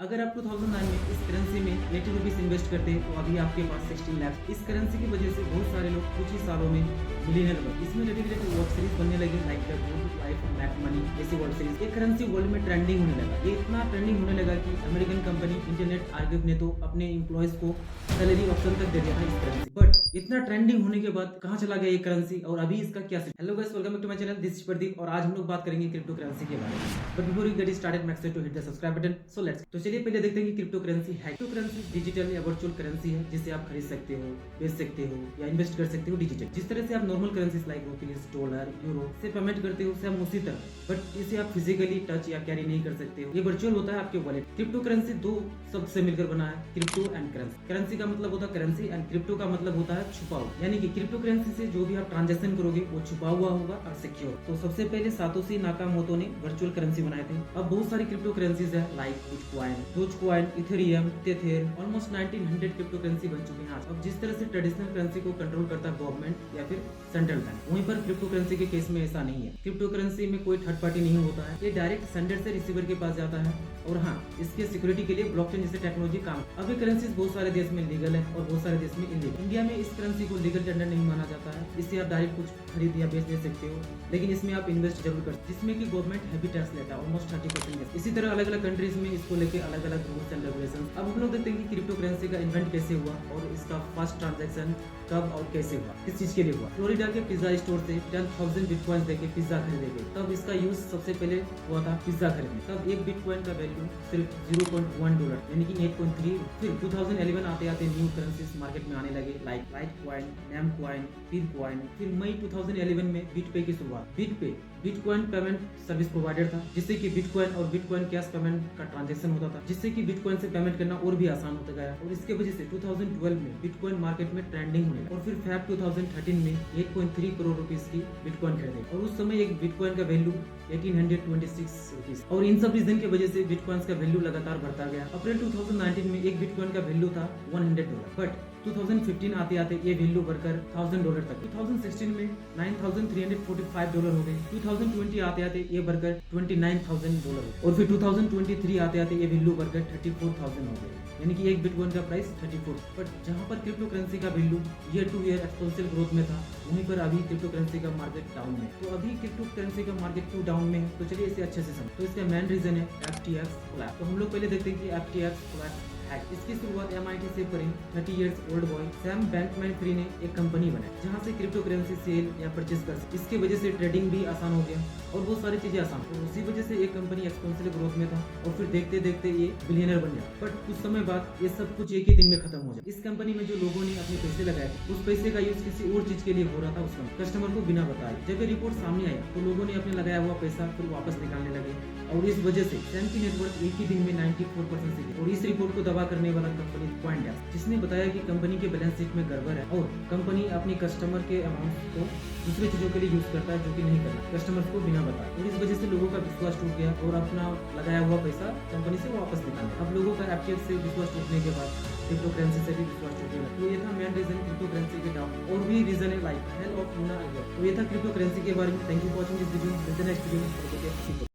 अगर आप 2009 में इस करेंसी में 80 रुपीस इन्वेस्ट करते हैं तो अभी आपके पास 16 लाख। इस करेंसी की वजह से बहुत सारे लोग कुछ ही सालों में मिलियनर बने। इसमें रिलेटेड वेब सीरीज बनने लगी like the good life Mac money ऐसी वेब सीरीज। ये करेंसी वर्ल्ड में ट्रेंडिंग होने लगा। ये इतना ट्रेंडिंग होने लगा कि अमेरिकन कंपनी इंटरनेट आर्काइव ने तो अपने एम्प्लॉयज को सैलरी ऑप्शन तक दे दिया था इस करेंसी। बट इतना ट्रेंडिंग होने के बाद कहाँ चला गया ये करेंसी और अभी इसका क्या? Hello guys, welcome back to my channel, this is Pradeep और आज हम लोग बात करेंगे क्रिप्टो करेंसी के बारे में। But before you get started make sure to hit the subscribe button. So let's तो चलिए पहले देखते हैं कि क्रिप्टो करेंसी है। क्रिप्टो करेंसी डिजिटल या वर्चुअल करेंसी है जिसे आप खरीद सकते हो, बेच सकते हो या इन्वेस्ट कर सकते हो डिजिटल। जिस तरह से आप normal currencies like rupees, dollar, euro से पेमेंट करते हो सेम उसी तरह, बट इसे आप फिजिकली टच या कैरी नहीं कर सकते हो। ये वर्चुअल होता है आपके वॉलेट। क्रिप्टो करेंसी दो शब्द से मिलकर बना है, क्रिप्टो एंड करेंसी। करेंसी का मतलब होता है करेंसी एंड क्रिप्टो का मतलब होता है छुपा हुआ। यानी कि क्रिप्टो करेंसी से जो भी आप ट्रांजैक्शन करोगे वो छुपा हुआ होगा और सिक्योर। तो सबसे पहले सातोशी नाकामोटो ने वर्चुअल करेंसी बनाए थे। अब बहुत सारी क्रिप्टो करेंसीज है like bitcoin, Dogecoin, Ethereum, tether. Almost 1900 crypto currency बन चुके हैं आज। अब जिस तरह से ट्रेडिशनल करेंसी को कंट्रोल करता है गवर्नमेंट या फिर सेंट्रल बैंक, वहीं पर क्रिप्टो करेंसी के केस में ऐसा नहीं है। क्रिप्टो करेंसी में कोई थर्ड पार्टी नहीं होता है, ये डायरेक्ट सेंडर से रिसीवर के पास जाता है। और हाँ, इसके सिक्योरिटी के लिए ब्लॉकचेन जैसे टेक्नोलॉजी काम। अभी करेंसीज बहुत सारे देश में लीगल है और बहुत सारे देश में इलीगल। इंडिया में इस करेंसी को लीगल टेंडर नहीं माना जाता है। इससे आप डायरेक्ट कुछ खरीद या बेच दे सकते हो, लेकिन इसमें आप इन्वेस्ट जरूर कर, जिसमें कि गवर्नमेंट हैवी टैक्स लेता है ऑलमोस्ट 30%। इसी तरह अलग अलग कंट्रीज में इसको लेके अलग अलग रूल्स एंड रेगुलेशन। अब हम लोग देखते हैं कि क्रिप्टो करेंसी का इन्वेंट कैसे हुआ और इसका फर्स्ट ट्रांजैक्शन कब और कैसे हुआ, किस चीज के लिए हुआ। फ्लोरिडा के पिज्जा स्टोर से 10,000 बिटकॉइन देके पिज्जा खरीदे गए। तब इसका यूज सबसे पहले हुआ था पिज्जा खरीदने। तब एक बिटकॉइन का वैल्यू सिर्फ $0.1 यानी कि 8.3। फिर 2011 आते आते न्यू करेंसीज मार्केट में आने लगे like litecoin, namecoin, peercoin. फिर मई 2011 में बिटपे की शुरुआत। BitPay bitcoin payment service provider था, जिससे कि बिटकॉइन और बिटकॉइन कैश पेमेंट का ट्रांजैक्शन होता था, जिससे कि बिटकॉइन से पेमेंट करना और भी आसान होता गया। और इसके वजह से 2012 में बिटकॉइन मार्केट में ट्रेंडिंग होने लगा। और फिर फेब 2013 में 8.3 करोड़ रुपीस की बिटकॉइन खरीदे और उस समय एक बिटकॉइन का वैल्यू 1826 रुपीस। और इन सब रीजन की वजह से बिटकॉइन का वैल्यू लगातार बढ़ता गया। अप्रैल 2019 में एक बिटकॉइन का वैल्यू था $100, बट 2015 आते आते ये वैल्यू बढ़कर $1000 तक। 2016 में $9345 हो गए। 2020 आते आते ये बढ़कर $29,000 और फिर 2023 आते आते ये वैल्यू बढ़कर 34,000 हो गए, यानी कि एक बिटकॉइन का प्राइस 34। बट जहां पर क्रिप्टो करेंसी का value year two year exponential growth में था, वहीं पर अभी क्रिप्टो करेंसी का मार्केट डाउन में। तो अभी क्रिप्टो करेंसी का मार्केट क्यों डाउन में है, तो चलिए इसे अच्छे से समझ। तो इसका मेन रीजन है FTX कोलैप्स। तो हम लोग पहले देखते हैं कि FTX कोलैप्स। इसकी शुरुआत MIT से करें 30 years old boy Sam Bankman-free ने एक कंपनी बनाई जहां से क्रिप्टो करेंसी सेल या परचेज कर सकते। इसकी वजह से ट्रेडिंग भी आसान हो गया और बहुत सारी चीजें आसान। और उसी वजह से एक कंपनी एक्सपोनेंशियल ग्रोथ में था और फिर देखते देखते ये बिलियनर बन गया। बट कुछ समय बाद ये सब कुछ एक ही दिन में खत्म हो जाए। इस कंपनी में जो लोगों ने अपने पैसे लगाए थे, उस पैसे का यूज किसी और चीज के लिए हो रहा था उस समय कस्टमर को बिना बताए। जब ये रिपोर्ट सामने आया तो लोगों ने अपने लगाया हुआ पैसा फिर वापस निकालने लगे और इस वजह से सैम की नेटवर्क एक ही दिन में 94% से गिरी। और इस रिपोर्ट को दबा करने वाला कंपनी कॉइनडेस्क, जिसने बताया कि कंपनी के बैलेंस शीट में गड़बड़ है और कंपनी अपनी कस्टमर के अमाउंट को दूसरी चीजों के लिए यूज करता है जो कि नहीं करना, कस्टमर्स को बिना बताए। और इस वजह से लोगों का विश्वास टूट गया और अपना लगाया हुआ पैसा कंपनी से वापस निकाला। अब लोगों का FTX से विश्वास टूटने के बाद क्रिप्टो करेंसी से भी विश्वास टूटने लगा। तो ये था मेन रीजन क्रिप्टो करेंसी के डाउन। और भी रीजन है लाइक हेल ऑफ लूना। तो ये था क्रिप्टो करेंसी के बारे में। Thank you for watching this video. Next video में